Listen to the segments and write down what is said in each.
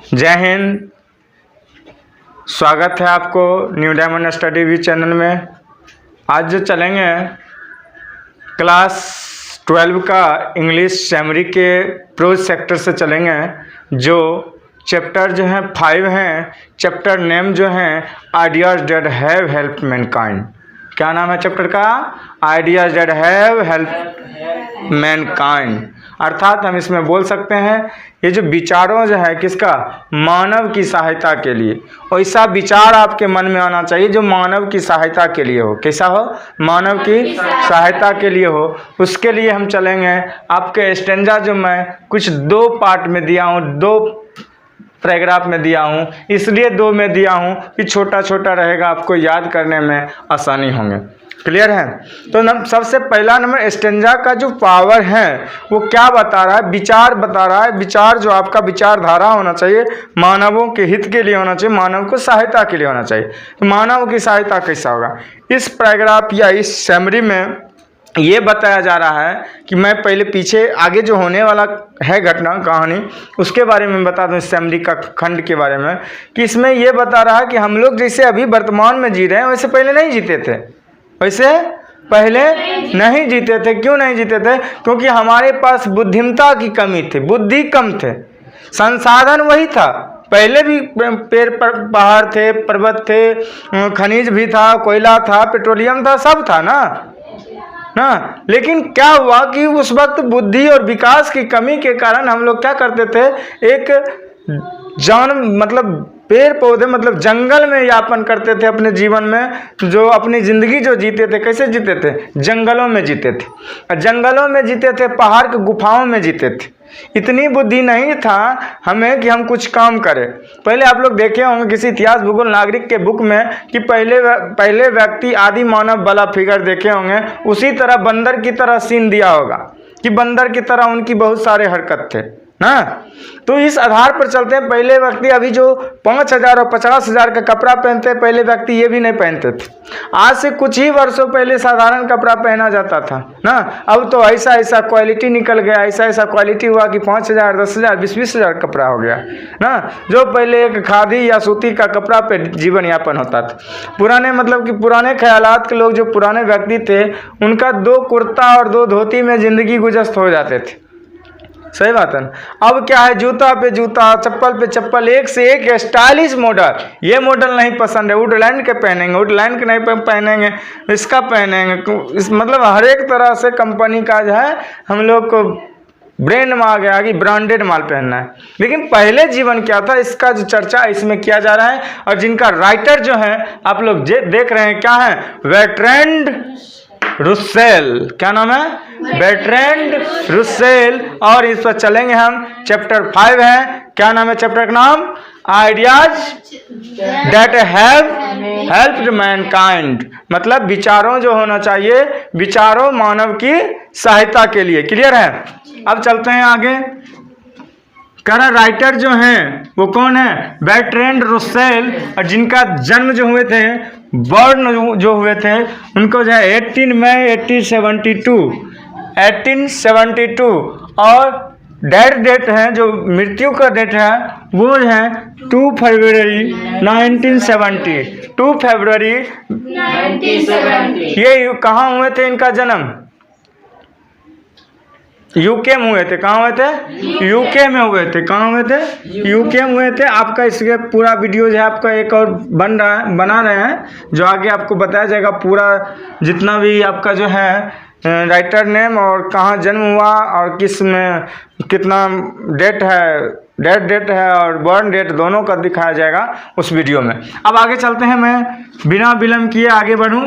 जय हिंद। स्वागत है आपको new diamond study V channel में। आज जो चलेंगे क्लास 12 का इंग्लिश समरी के प्रोज सेक्टर से चलेंगे। जो चैप्टर जो हैं 5 हैं। चैप्टर नेम जो हैं ideas that have help Mankind. क्या नाम है चैप्टर का? Ideas that have help Mankind. अर्थात हम इसमें बोल सकते हैं ये जो विचारों जो है किसका? मानव की सहायता के लिए। ऐसा विचार आपके मन में आना चाहिए जो मानव की सहायता के लिए हो। कैसा हो? मानव की सहायता के लिए हो। उसके लिए हम चलेंगे। आपके स्टेंजा जो मैं कुछ 2 पार्ट में दिया हूँ, 2 पैराग्राफ में दिया हूँ, इसलिए 2 में दिया हूँ कि छोटा छोटा रहेगा, आपको याद करने में आसानी होंगे। क्लियर है? तो सबसे पहला नंबर स्टेंजा का जो पावर है वो क्या बता रहा है? विचार बता रहा है। विचार जो आपका विचारधारा होना चाहिए मानवों के हित के लिए होना चाहिए, मानव को सहायता के लिए होना चाहिए। तो मानव की सहायता कैसा होगा? इस पैराग्राफ या इस समरी में ये बताया जा रहा है कि मैं पहले पीछे आगे जो होने वाला है घटना कहानी उसके बारे में बता दूं। इस समरी का खंड के बारे में कि इसमें ये बता रहा है कि हम लोग जैसे अभी वर्तमान में जी रहे हैं वैसे पहले नहीं जीते थे। वैसे पहले नहीं जीते थे। क्यों नहीं जीते थे? क्योंकि हमारे पास बुद्धिमता की कमी थी, बुद्धि कम थे, संसाधन वही था। पहले भी पेड़ पहाड़ थे, पर्वत थे, खनिज भी था, कोयला था, पेट्रोलियम था, सब था ना। लेकिन क्या हुआ कि उस वक्त बुद्धि और विकास की कमी के कारण हम लोग क्या करते थे? मतलब पेड़ पौधे मतलब जंगल में यापन करते थे अपने जीवन में। जो अपनी ज़िंदगी जो जीते थे कैसे जीते थे? जंगलों में जीते थे। और जंगलों में जीते थे, पहाड़ की गुफाओं में जीते थे। इतनी बुद्धि नहीं था हमें कि हम कुछ काम करें। पहले आप लोग देखे होंगे किसी इतिहास भूगोल नागरिक के बुक में कि पहले व्यक्ति आदि मानव वाला फिगर देखे होंगे। उसी तरह बंदर की तरह सीन दिया होगा कि बंदर की तरह उनकी बहुत सारे हरकत थे ना। तो इस आधार पर चलते हैं। पहले व्यक्ति अभी जो 5,000 और 50,000 का कपड़ा पहनते हैं, पहले व्यक्ति ये भी नहीं पहनते थे। आज से कुछ ही वर्षों पहले साधारण कपड़ा पहना जाता था ना। अब तो ऐसा क्वालिटी निकल गया, ऐसा क्वालिटी हुआ कि 5,000, 10,000, 20,000 कपड़ा हो गया ना। जो पहले एक खादी या सूती का कपड़ा पे जीवन यापन होता था। पुराने ख्यालात के लोग जो पुराने व्यक्ति थे उनका 2 कुर्ता और 2 धोती में जिंदगी गुजर हो जाते थे। सही बात है। अब क्या है? जूता पे जूता, चप्पल पे चप्पल, एक से एक स्टाइलिश मॉडल। ये मॉडल नहीं पसंद है, वुडलैंड के पहनेंगे, वुडलैंड के नहीं पहनेंगे, इसका पहनेंगे। मतलब हर एक तरह से कंपनी का जो है हम लोग को ब्रांड में आ गया कि ब्रांडेड माल पहनना है। लेकिन पहले जीवन क्या था इसका जो चर्चा इसमें किया जा रहा है। और जिनका राइटर जो है आप लोग देख रहे हैं क्या है? Bertrand Russell. क्या नाम है? Bertrand Russell. और इस पर चलेंगे हम। चैप्टर 5 है। क्या नाम है चैप्टर का नाम? Ideas that have helped Mankind. मतलब विचारों जो होना चाहिए, विचारों मानव की सहायता के लिए। क्लियर है? अब चलते हैं आगे। राइटर जो हैं वो कौन है? Bertrand Russell. और जिनका जन्म जो हुए थे, बर्न जो हुए थे उनको जो है 18 मई 1872 और डेट है जो मृत्यु का डेट है वो है 2 फरवरी 1970। 2 फरवरी 1970। ये कहाँ हुए थे? इनका जन्म यूके में हुए थे। कहाँ हुए थे? यूके में हुए थे। कहाँ हुए थे? यूके में हुए थे। आपका इसके पूरा वीडियो जो है आपका एक और बना रहे हैं जो आगे आपको बताया जाएगा। पूरा जितना भी आपका जो है राइटर नेम और कहाँ जन्म हुआ और किस में कितना डेट है और बर्न डेट दोनों का दिखाया जाएगा उस वीडियो में। अब आगे चलते हैं। मैं बिना विलम्ब किए आगे बढ़ूँ,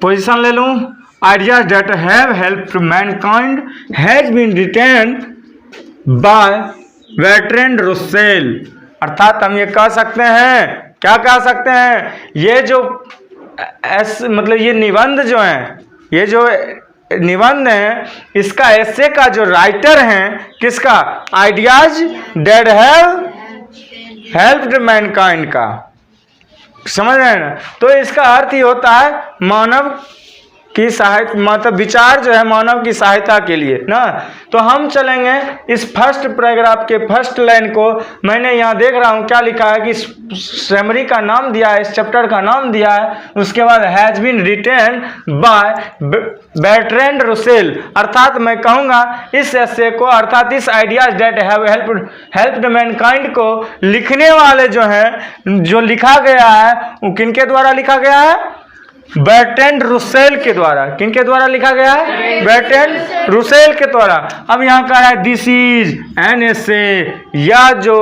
पोजीशन ले लूँ। Ideas that have helped mankind has been written by Bertrand Russell। अर्थात हम ये कह सकते हैं, क्या कह सकते हैं? ये जो मतलब ये निबंध जो है, ये जो निबंध है इसका ऐसे का जो राइटर हैं किसका? Ideas that have helped Mankind का। समझ रहे हैं ना? तो इसका अर्थ ही होता है मानव की सहायता, मतलब विचार जो है मानव की सहायता के लिए ना। तो हम चलेंगे इस फर्स्ट पैराग्राफ के फर्स्ट लाइन को। मैंने यहाँ देख रहा हूँ क्या लिखा है कि समरी का नाम दिया है, इस चैप्टर का नाम दिया है, उसके बाद has been written by Bertrand Russell, अर्थात मैं कहूँगा इस एस्से को, अर्थात इस ideas that have helped mankind को लिखने वाले जो हैं, जो लिखा गया है वो किनके द्वारा लिखा गया है? बर्ट्रैंड रसेल के द्वारा। किनके द्वारा लिखा गया है? बर्ट्रैंड रसेल के द्वारा। अब यहाँ का है दिस इज एन एस्से, या जो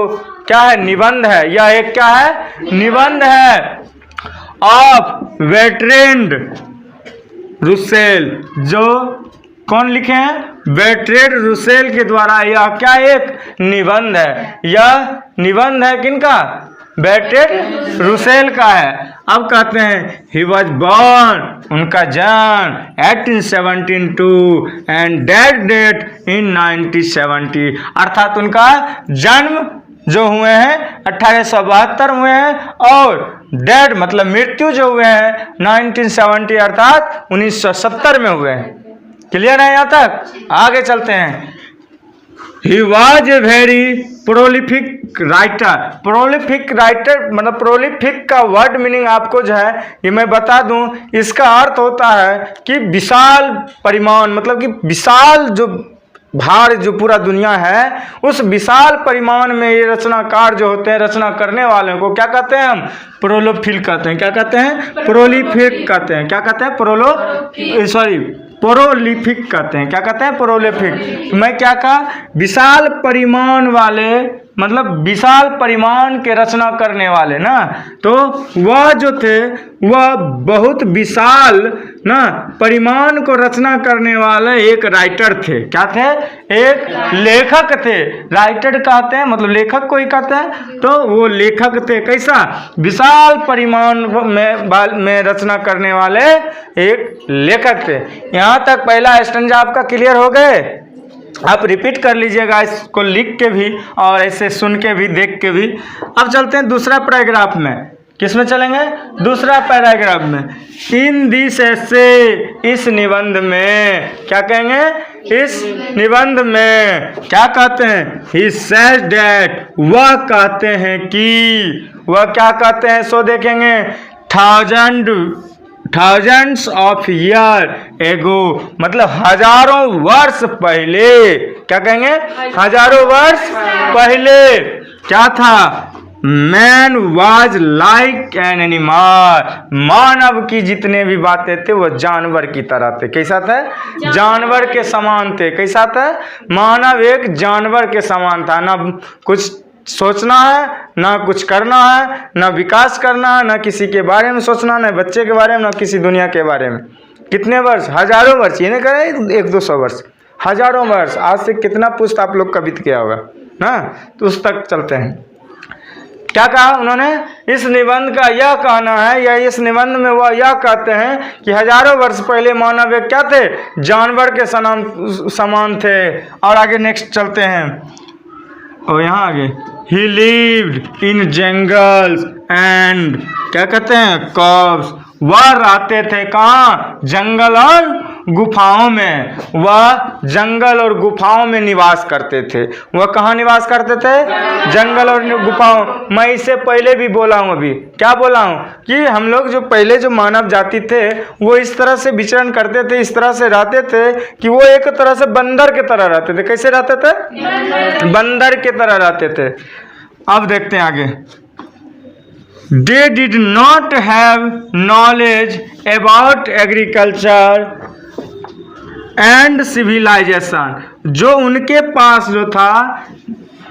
क्या है? निबंध है, या एक क्या है? निबंध है ऑफ बर्ट्रैंड रसेल, जो कौन लिखे हैं? बर्ट्रैंड रसेल के द्वारा। यह क्या एक निबंध है? यह निबंध है किनका? बर्ट्रैंड रसेल का है। अब कहते हैं ही वॉज बॉर्न, उनका जन्म 1872 एंड डेट इन 1970, अर्थात उनका जन्म जो हुए हैं 1872 हुए हैं, और डेड मतलब मृत्यु जो हुए हैं 1970 अर्थात 1970 में हुए हैं। क्लियर है यहाँ तक? आगे चलते हैं। He was a very prolific writer। Prolific writer मतलब प्रोलिफिक का वर्ड मीनिंग आपको जो है ये मैं बता दूं, इसका अर्थ होता है कि विशाल परिमाण, मतलब कि विशाल जो भार जो पूरा दुनिया है उस विशाल परिमाण में ये रचनाकार जो होते हैं, रचना करने वाले को क्या कहते हैं? हम प्रोलिफिक कहते हैं। क्या कहते हैं? प्रोलिफिक कहते हैं। क्या कहते हैं? प्रोलिफिक कहते हैं। क्या कहते हैं? प्रोलिफिक। मैं क्या कहा? विशाल परिमाण वाले, मतलब विशाल परिमाण के रचना करने वाले ना। तो वह जो थे वह बहुत विशाल ना परिमाण को रचना करने वाले एक राइटर थे। क्या थे? एक लेखक थे। राइटर कहते हैं मतलब लेखक को ही कहते हैं, तो वो लेखक थे। कैसा? विशाल परिमाण में रचना करने वाले एक लेखक थे। यहाँ तक पहला स्टैंजा आपका क्लियर हो गए? आप रिपीट कर लीजिएगा इसको लिख के भी और ऐसे सुन के भी, देख के भी। अब चलते हैं दूसरा पैराग्राफ में। किस में चलेंगे? दूसरा पैराग्राफ में। इन दिस एस्से, इस निबंध में क्या कहेंगे? इस निबंध में क्या कहते हैं? ही सेज दैट, वह कहते हैं कि, वह क्या कहते हैं सो देखेंगे। थाउजेंड्स ऑफ ईयर एगो, मतलब हजारों वर्ष पहले। क्या कहेंगे? हजारों वर्ष पहले क्या था? Man was like an animal, मानव की जितने भी बातें थे वो जानवर की तरह थे। कैसा था? जानवर के समान थे। कैसा था? मानव एक जानवर के समान था। ना कुछ सोचना है, ना कुछ करना है, ना विकास करना है, ना किसी के बारे में सोचना, ना बच्चे के बारे में, ना किसी दुनिया के बारे में। कितने वर्ष? हजारों वर्ष। ये नहीं करें 100-200 वर्ष, हजारों वर्ष। आज से कितना पुस्त आप लोग का बीत गया होगा ना। तो उस तक चलते हैं। क्या कहा उन्होंने? इस निबंध का यह कहना है, या इस निबंध में वह यह कहते हैं कि हजारों वर्ष पहले मानव एक क्या थे? जानवर के समान थे। और आगे नेक्स्ट चलते हैं, और यहाँ आगे He lived in jungles and क्या कहते हैं? caves। वह रहते थे कहाँ? जंगल और गुफाओं में। वह जंगल और गुफाओं में निवास करते थे। वह कहाँ निवास करते थे? जंगल और गुफाओं। मैं इससे पहले भी बोला हूँ, अभी क्या बोला हूँ कि हम लोग जो पहले जो मानव जाति थे वो इस तरह से विचरण करते थे, इस तरह से रहते थे कि वो एक तरह से बंदर के तरह रहते थे। कैसे रहते थे? बंदर के तरह रहते थे। अब देखते हैं आगे। They did not have knowledge about agriculture and civilization। जो उनके पास जो था,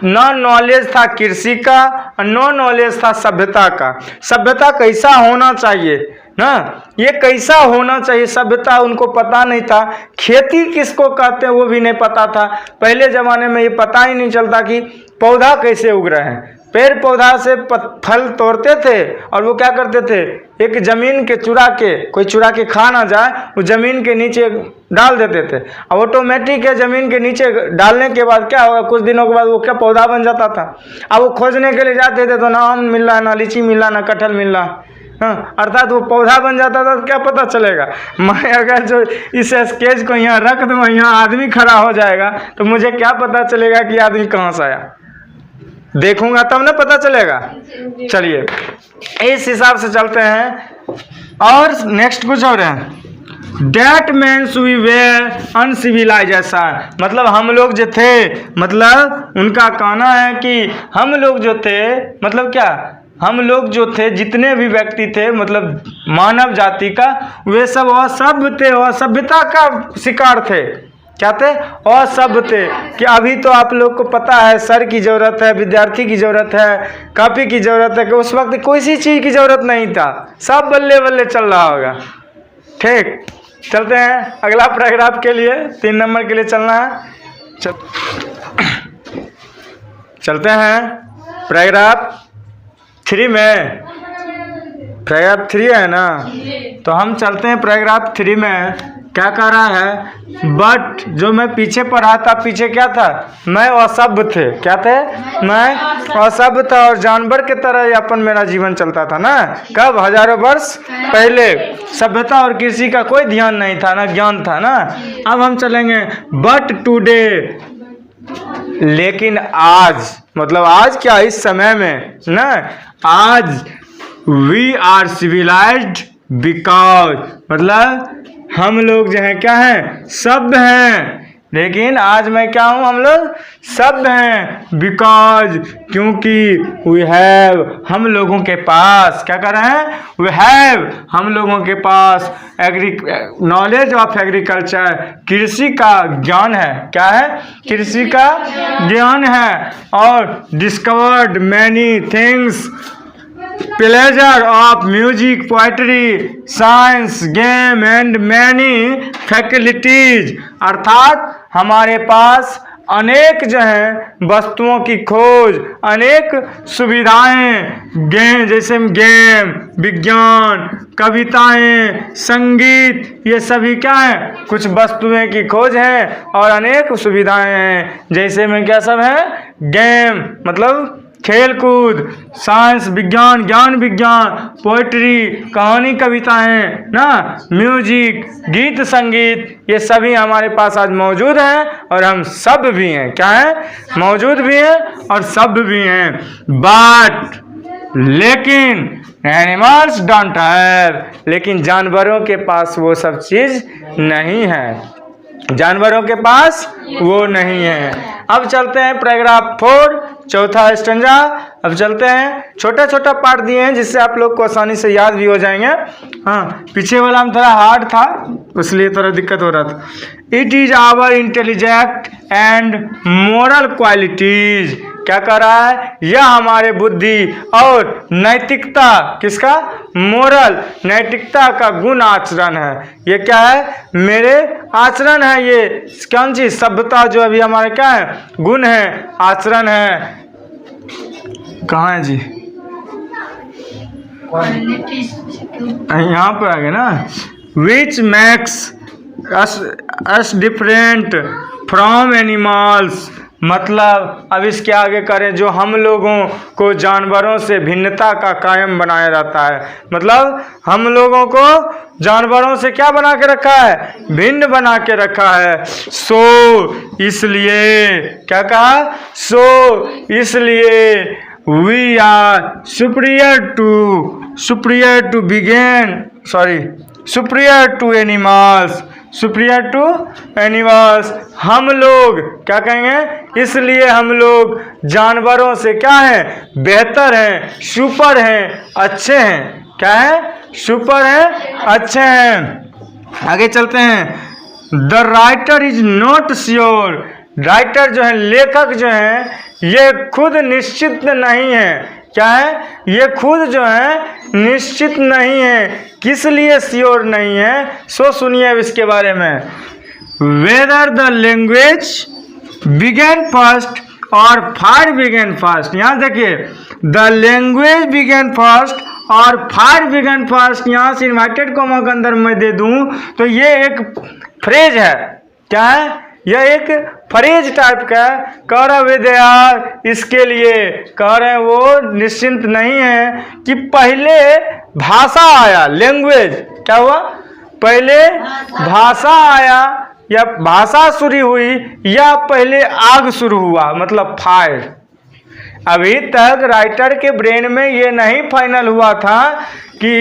न नॉलेज था कृषि का, नो नॉलेज था सभ्यता का। सभ्यता कैसा होना चाहिए ना, ये कैसा होना चाहिए सभ्यता उनको पता नहीं था। खेती किसको कहते हैं वो भी नहीं पता था। पहले ज़माने में ये पता ही नहीं चलता कि पौधा कैसे उग रहे हैं। पेड़ पौधा से फल तोड़ते थे और वो क्या करते थे? एक ज़मीन के चुरा के, कोई चुरा के खा ना जाए, वो ज़मीन के नीचे डाल देते थे। अब ऑटोमेटिक है ज़मीन के नीचे डालने के बाद क्या होगा? कुछ दिनों के बाद वो क्या पौधा बन जाता था। अब वो खोजने के लिए जाते थे तो ना आम मिल रहा, ना लीची मिल रहा, ना कटहल मिल रहा, हाँ, अर्थात वो पौधा बन जाता था तो क्या पता चलेगा। मैं अगर जो इस स्केच को यहाँ रख दूँ, यहाँ आदमी खड़ा हो जाएगा तो मुझे क्या पता चलेगा कि आदमी कहाँ से आया। देखूंगा तब ना पता चलेगा। चलिए इस हिसाब से चलते हैं। और नेक्स्ट कुछ और है, That means we were uncivilized। मतलब हम लोग जो थे, मतलब उनका कहना है कि हम लोग जो थे, मतलब क्या, हम लोग जो थे जितने भी व्यक्ति थे, मतलब मानव जाति का, वे सब असभ्य थे, असभ्यता का शिकार थे। क्या थे? असभ्य थे। कि अभी तो आप लोग को पता है सर की ज़रूरत है, विद्यार्थी की ज़रूरत है, कॉपी की ज़रूरत है, कि उस वक्त कोई सी चीज़ की ज़रूरत नहीं था, सब बल्ले बल्ले चल रहा होगा। ठीक, चलते हैं अगला पैराग्राफ के लिए, 3 नंबर के लिए चलना है। चलते हैं पैराग्राफ 3 में। पैराग्राफ 3 है ना, तो हम चलते हैं पैराग्राफ 3 में। क्या कह रहा है, बट जो मैं पीछे पढ़ा था, पीछे क्या था, मैं असभ्य थे। क्या थे? मैं असभ्य था और जानवर के तरह यापन मेरा जीवन चलता था ना। कब? हजारों वर्ष पहले। सभ्यता और कृषि का कोई ध्यान नहीं था ना, ज्ञान था ना। अब हम चलेंगे बट टुडे, लेकिन आज, मतलब आज क्या, इस समय में ना, आज वी आर सिविलाइज्ड बिकॉज, मतलब हम लोग जो है क्या हैं, सभ्य हैं। लेकिन आज मैं क्या हूँ, हम लोग सभ्य हैं। बिकॉज, क्योंकि वी हैव, हम लोगों के पास, क्या कर रहे हैं, वी हैव, हम लोगों के पास नॉलेज ऑफ एग्रीकल्चर, कृषि का ज्ञान है। क्या है? कृषि का ज्ञान है। और discovered many things, pleasure of music, poetry, science, game and many faculties, अर्थात हमारे पास अनेक जो हैं वस्तुओं की खोज, अनेक सुविधाएं, गेम जैसे गेम, विज्ञान, कविताएं, संगीत, ये सभी क्या है, कुछ वस्तुएं की खोज है और अनेक सुविधाएं हैं। जैसे में क्या सब है, गेम मतलब खेल कूद, साइंस विज्ञान, ज्ञान विज्ञान, पोइट्री कहानी कविताएं ना, म्यूजिक गीत संगीत, ये सभी हमारे पास आज मौजूद हैं और हम सब भी हैं। क्या है? मौजूद भी हैं और सब भी हैं। बट, लेकिन एनिमल्स डोंट हैव, लेकिन जानवरों के पास वो सब चीज़ नहीं है। जानवरों के पास वो नहीं है। अब चलते हैं पैराग्राफ 4, चौथा स्टैंजा। अब चलते हैं, छोटा छोटा पार्ट दिए हैं जिससे आप लोग को आसानी से याद भी हो जाएंगे। हाँ, पीछे वाला में थोड़ा हार्ड था इसलिए थोड़ा दिक्कत हो रहा था। It is our intelligent and moral qualities, क्या कर रहा है, यह हमारे बुद्धि और नैतिकता, किसका, मोरल, नैतिकता का गुण आचरण है। ये क्या है, मेरे आचरण है। ये कौन सी सभ्यता जो अभी हमारे क्या है, गुण है, आचरण है। कहाँ है जी, यहाँ पर आ गए ना। विच max us different from animals, मतलब अब इसके आगे करें, जो हम लोगों को जानवरों से भिन्नता का कायम बनाया जाता है। मतलब हम लोगों को जानवरों से क्या बना के रखा है, भिन्न बना के रखा है। सो इसलिए, क्या कहा, सो इसलिए, we are superior to animals, superior to animals, हम लोग क्या कहेंगे, इसलिए हम लोग जानवरों से क्या है, बेहतर हैं, सुपर हैं, अच्छे हैं। क्या है, सुपर हैं, अच्छे हैं। आगे चलते हैं। The writer is not sure, writer जो है, लेखक जो है, ये खुद निश्चित नहीं है। क्या है, ये खुद जो है निश्चित नहीं है। किस लिए श्योर नहीं है, सो सुनिए अब इसके बारे में। Whether the language began first और फायर बिगेन फर्स्ट, यहाँ देखिए, द लैंग्वेज बिगेन फर्स्ट और फायर बिगेन फर्स्ट, यहाँ से इन्वर्टेड कॉमा के अंदर मैं दे दूं तो ये एक फ्रेज है। क्या है, यह एक फ्रेज टाइप का है। कह रहे विद्यार इसके लिए कह रहे हैं वो निश्चिंत नहीं है कि पहले भाषा आया, लैंग्वेज क्या हुआ, पहले भाषा आया या भाषा शुरू हुई या पहले आग शुरू हुआ, मतलब फायर। अभी तक राइटर के ब्रेन में ये नहीं फाइनल हुआ था कि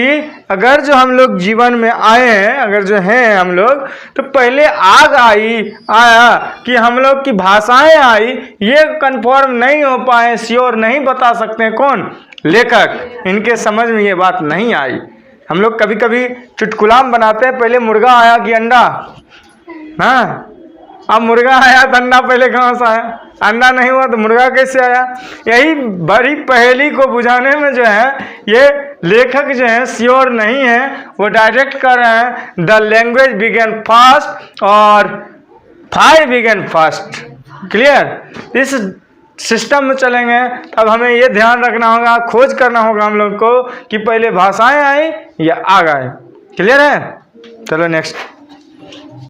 अगर जो हम लोग जीवन में आए हैं, अगर जो हैं हम लोग, तो पहले आग आया कि हम लोग की भाषाएं आई, ये कंफर्म नहीं हो पाए, श्योर नहीं बता सकते कौन, लेखक। इनके समझ में ये बात नहीं आई। हम लोग कभी कभी चुटकुलाम बनाते हैं, पहले मुर्गा आया कि अंडा, हाँ अब मुर्गा आया तो अंडा पहले कहाँ से आया, अंडा नहीं हुआ तो मुर्गा कैसे आया। यही बड़ी पहेली को बुझाने में जो है ये लेखक जो है श्योर नहीं है, वो डायरेक्ट कर रहे हैं द लैंग्वेज बिगेन फास्ट और फायर बिगेन फास्ट। क्लियर, इस सिस्टम में चलेंगे तब हमें ये ध्यान रखना होगा, खोज करना होगा हम लोग को कि पहले भाषाएं आई या आग आए। क्लियर है, चलो नेक्स्ट।